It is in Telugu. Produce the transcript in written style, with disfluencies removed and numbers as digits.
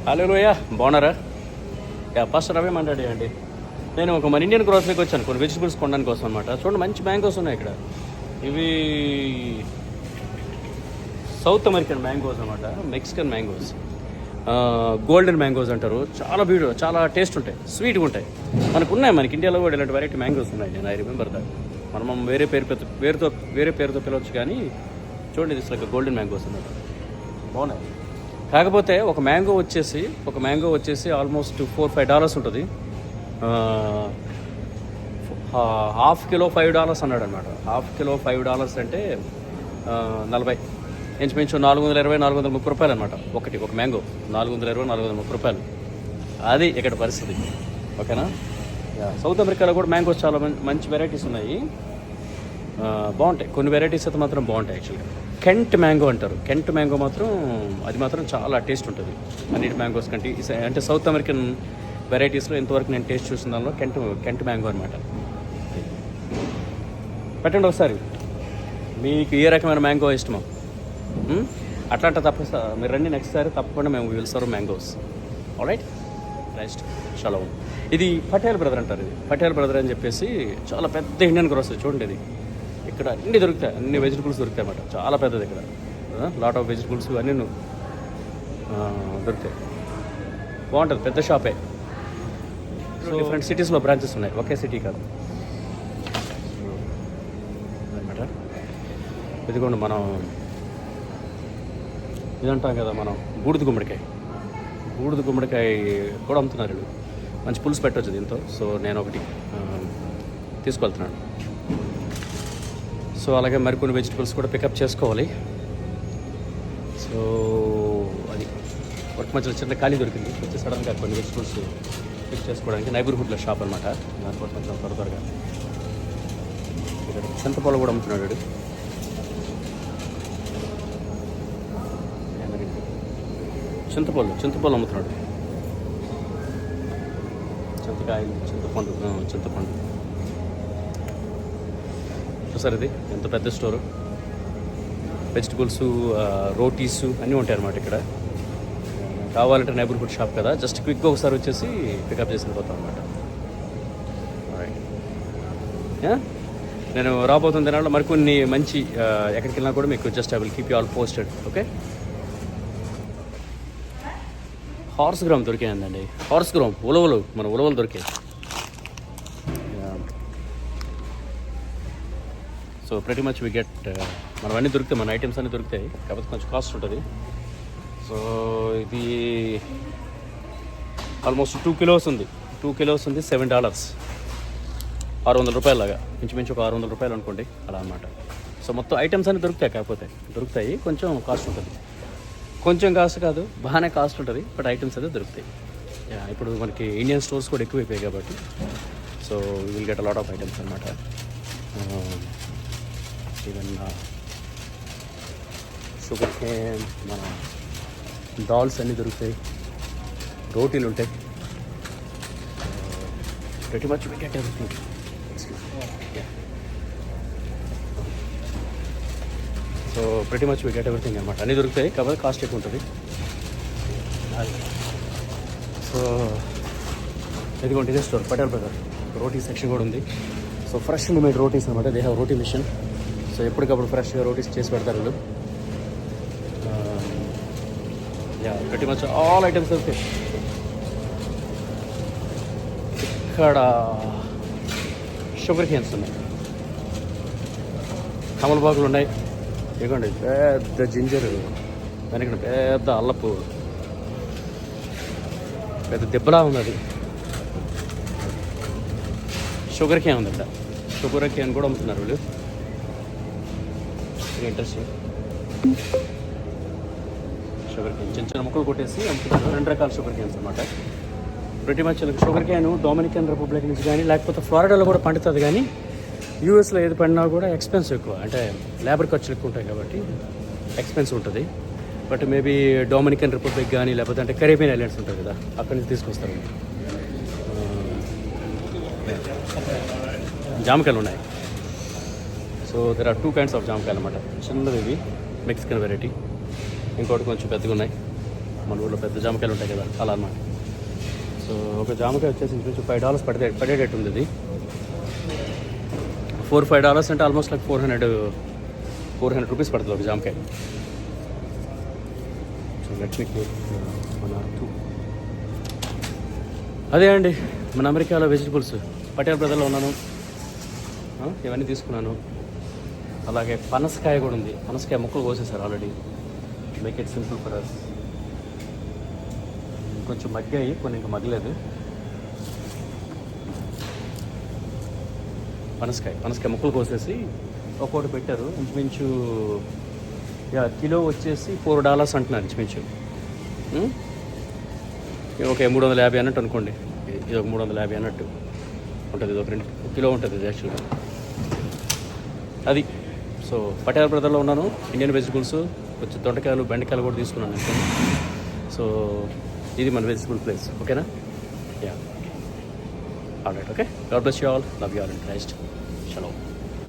హలోయ బాగున్నారా? ఫస్ట్ రవి మాట్లాడేయండి. నేను మన ఇండియన్ గ్రోసరీకి వచ్చాను కొన్ని వెజిటబుల్స్ కొనడానికి కోసం అనమాట. చూడండి మంచి మ్యాంగోస్ ఉన్నాయి ఇక్కడ. ఇవి సౌత్ అమెరికన్ మ్యాంగోస్ అనమాట, మెక్సికన్ మ్యాంగోస్, గోల్డెన్ మ్యాంగోస్ అంటారు. చాలా టేస్ట్ ఉంటాయి, స్వీట్గా ఉంటాయి. మనకి ఇండియాలో కూడా ఇలాంటి వెరైటీ మ్యాంగోస్ ఉన్నాయి. నేను ఐ రిమెంబర్ దాట్. మనం వేరే పేరుతో పిలవచ్చు, కానీ చూడండి ఇది లైక్ గోల్డెన్ మ్యాంగోస్ అన్నమాట. బాగున్నాయి. కాకపోతే ఒక మ్యాంగో వచ్చేసి ఆల్మోస్ట్ $4-5 ఉంటుంది. హాఫ్ కిలో $5 అన్నాడు అనమాట. హాఫ్ కిలో $5 అంటే 40, ఇంచుమించు $420-430 అనమాట. ఒక మ్యాంగో $420-430. అది ఇక్కడ పరిస్థితి. ఓకేనా? సౌత్ అమెరికాలో కూడా మ్యాంగోస్ చాలా మంచి వెరైటీస్ ఉన్నాయి, బాగుంటాయి. కొన్ని వెరైటీస్ అయితే మాత్రం బాగుంటాయి. యాక్చువల్గా కెంట్ మ్యాంగో అంటారు. కెంట్ మ్యాంగో మాత్రం చాలా టేస్ట్ ఉంటుంది అన్నిటి మ్యాంగోస్ కంటే. అంటే సౌత్ అమెరికన్ వెరైటీస్లో ఇంతవరకు నేను టేస్ట్ చూసిన దానిలో కెంట్ మ్యాంగో అనమాట. పెట్టండి ఒకసారి, మీకు ఏ రకమైన మ్యాంగో ఇష్టమో. అట్లాంటి మీరు రండి నెక్స్ట్ సారి, తప్పకుండా మేము will serve mangoes. Alright, next చాలా ఇది పటేల్ బ్రదర్ అంటారు. ఇది పటేల్ బ్రదర్ అని చెప్పేసి చాలా పెద్ద ఇండియన్ గ్రోసరీ. చూడండి, ఇది ఇక్కడ అన్నీ దొరుకుతాయి, అన్ని వెజిటబుల్స్ దొరుకుతాయి అన్నమాట. చాలా పెద్దది ఇక్కడ, లాట్ ఆఫ్ వెజిటబుల్స్ అన్నీ దొరుకుతాయి. బాగుంటుంది, పెద్ద షాపే. డిఫరెంట్ సిటీస్లో బ్రాంచెస్ ఉన్నాయి, ఒకే సిటీ కాదు అనమాట. ఇదిగోండి, మనం ఇదంటాం కదా, మనం బూడిద గుమ్మడికాయ కూడా అమ్ముతున్నారు. వీళ్ళు మంచి పులుసు పెట్టవచ్చు దీంతో. సో నేను ఒకటి తీసుకెళ్తున్నాను. సో అలాగే మరికొన్ని వెజిటబుల్స్ కూడా పికప్ చేసుకోవాలి. సో అది వర్క్ మధ్యలో చిన్న ఖాళీ దొరికింది, వచ్చి సడన్గా కొన్ని వెజిటబుల్స్ పిక్ చేసుకోవడానికి. నైబర్హుడ్లో షాప్ అనమాట, దానికోసం కొంచెం త్వరగా. ఇక్కడ చింతపొలం కూడా అమ్ముతున్నాడు. చింతపొలం అమ్ముతున్నాడు. చింతకాయలు, చింతపండు. చూసారు, ఇది ఎంత పెద్ద స్టోరు. వెజిటబుల్స్, రోటీస్ అన్నీ ఉంటాయి అన్నమాట ఇక్కడ. కావాలంటే నైబర్హుడ్ షాప్ కదా, జస్ట్ క్విక్గా ఒకసారి వచ్చేసి పికప్ చేసి వెళ్ళిపోతాం అనమాట. నేను రాబోతున్న దినాల్లో మరికొన్ని మంచి ఎక్కడికి వెళ్ళినా కూడా మీకు just I will keep you all posted. Okay. Horse gram దొరికాయండి. హార్స్ గ్రామ్ ఉలవలు దొరికాయి. సో ప్రతి మచ్ వి గెట్, మనం అన్నీ దొరుకుతాయి, మన ఐటమ్స్ అన్నీ దొరుకుతాయి, కాకపోతే కొంచెం కాస్ట్ ఉంటుంది. సో ఇది ఆల్మోస్ట్ 2 kilos ఉంది. $7, $600 లాగా, ఇంచుమించు ఒక $600 అనుకోండి, అలా అనమాట. సో మొత్తం ఐటమ్స్ అన్నీ దొరుకుతాయి, కొంచెం కాస్ట్ ఉంటుంది. కొంచెం కాస్ట్ కాదు, బాగానే కాస్ట్ ఉంటుంది, బట్ ఐటమ్స్ అయితే దొరుకుతాయి. ఇప్పుడు మనకి ఇండియన్ స్టోర్స్ కూడా ఎక్కువైపోయాయి కాబట్టి, so will get a lot of items అనమాట. ఈవెన్ షుగర్ కేన్, మన డాల్స్ అన్నీ దొరుకుతాయి, రోటీలు ఉంటాయి. pretty much we get everything. So pretty much we get everything అనమాట. అన్నీ దొరుకుతాయి, కాబట్టి కాస్ట్ ఎక్కువ ఉంటుంది. సో ఇదిగోండి, ఇదే store Patel brother. Roti section కూడా ఉంది. సో ఫ్రెష్ మేడ్ రోటీస్ అనమాట. They have roti machine. సో ఎప్పటికప్పుడు ఫ్రెష్గా రోటీస్ చేసి పెడతారు వీళ్ళు. pretty much ఆల్ ఐటమ్స్ దొరుకుతాయి ఇక్కడ. షుగర్ కేన్స్ ఉన్నాయి, కమలబాగులు ఉన్నాయి. ఇదిగోండి పెద్ద జింజర్, దానికి పెద్ద అల్లపు పెద్ద దెబ్బలా ఉంది. అది షుగర్ కేన్ ఉంది ఇక్కడ. షుగర్ కేన్ కూడా అమ్ముతున్నారు వీళ్ళు. ఇంట్రెస్టింగ్. షుగర్ కేన్ చిన్న ముక్కలు కొట్టేసి అమ్ముతున్నారు. 2 రకాల షుగర్ కేన్స్ అనమాట. ప్రతి much sugar cane Dominican republic నుంచి కానీ, లేకపోతే ఫ్లోరిడాలో కూడా పండుతుంది. కానీ యూఎస్లో ఏది పండినా కూడా ఎక్స్పెన్సివ్ ఎక్కువ, అంటే లేబర్ ఖర్చులు ఎక్కువ ఉంటాయి కాబట్టి ఎక్స్పెన్సివ్ ఉంటుంది. బట్ మేబీ డొమినికన్ రిపబ్లిక్ కానీ, లేకపోతే అంటే కరేబియన్ ఐలాండ్స్ ఉంటుంది కదా, అక్కడి నుంచి తీసుకొస్తారు. జామకాయలు ఉన్నాయి. So there are 2 kinds of జామకాయలు అనమాట. చిన్నది ఇవి మెక్సికన్ వెరైటీ, ఇంకోటి కొంచెం పెద్దగా ఉన్నాయి. మన ఊళ్ళో పెద్ద జామకాయలు ఉంటాయి కదా అలా అన్నమాట. సో ఒక జామకాయ వచ్చేసి ఇంచుమించు $5 పడేటట్టు ఉంది. ఇది $4-5 అంటే ఆల్మోస్ట్ లైక్ 400 రూపీస్ పడుతుంది ఒక జామకాయ. సో లెట్ మీ మన అదే అండి మన అమెరికాలో వెజిటబుల్స్. పటేల్ బ్రదర్లో ఉన్నాను, ఇవన్నీ తీసుకున్నాను. అలాగే పనసకాయ కూడా ఉంది. పనసకాయ ముక్కలు కోసేసారు already. Make it simple for us. కొంచెం మగ్గాయి, కొన్ని ఇంకా మగ్గలేదు. పనసకాయ ముక్కలు కోసేసి ఒక్కోటి పెట్టారు. ఇంచుమించు కిలో వచ్చేసి $4 అంటున్నారు ఇంచుమించు. ఒక 350 అన్నట్టు అనుకోండి. ఇది ఒక 350 అన్నట్టు ఉంటుంది. ఇది ఒక 2 కిలో ఉంటుంది ఇది యాక్చువల్గా. అది సో పటేల్ బ్రదర్లో ఉన్నాను. ఇండియన్ వెజిటబుల్స్, కొంచెం దొండకాయలు, బెండకాయలు కూడా తీసుకున్నాను నేను. సో ఇది మన వెజిటబుల్ ప్లేస్. ఓకేనా? Yeah, all right. Okay, God bless you all. Love you all in Christ. Shalom.